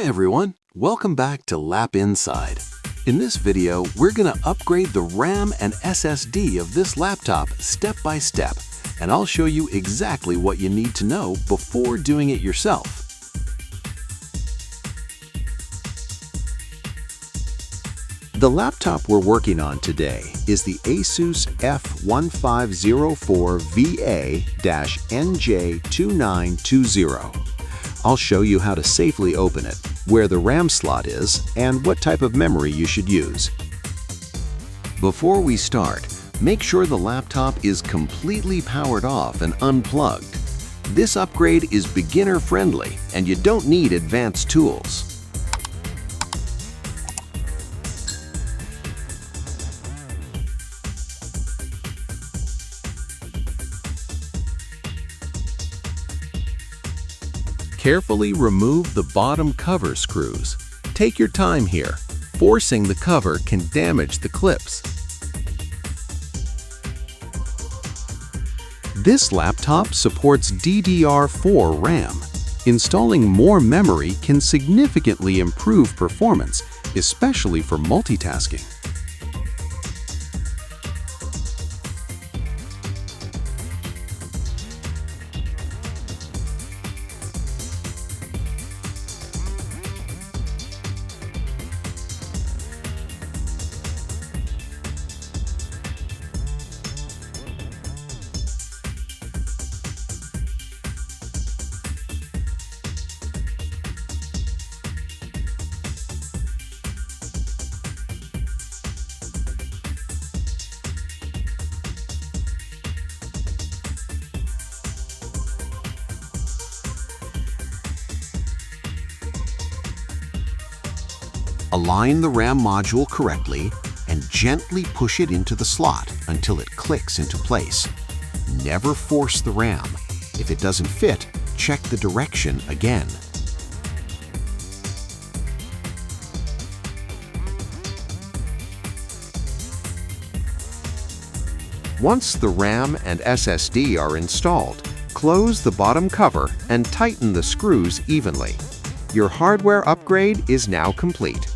everyone, welcome back to Lapinside. In this video, we're going to upgrade the RAM and SSD of this laptop step by step, and I'll show you exactly what you need to know before doing it yourself. The laptop we're working on today is the ASUS X1504VA-NJ2920. I'll show you how to safely open it, where the RAM slot is, and what type of memory you should use. Before we start, make sure the laptop is completely powered off and unplugged. This upgrade is beginner-friendly, and you don't need advanced tools. Carefully remove the bottom cover screws. Take your time here. Forcing the cover can damage the clips. This laptop supports DDR4 RAM. Installing more memory can significantly improve performance, especially for multitasking. Align the RAM module correctly and gently push it into the slot until it clicks into place. Never force the RAM. If it doesn't fit, check the direction again. Once the RAM and SSD are installed, close the bottom cover and tighten the screws evenly. Your hardware upgrade is now complete.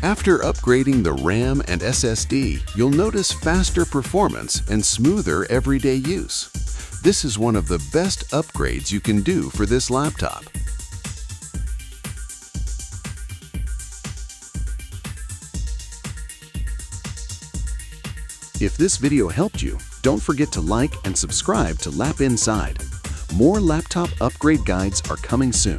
After upgrading the RAM and SSD, you'll notice faster performance and smoother everyday use. This is one of the best upgrades you can do for this laptop. If this video helped you, don't forget to like and subscribe to Lapinside. More laptop upgrade guides are coming soon.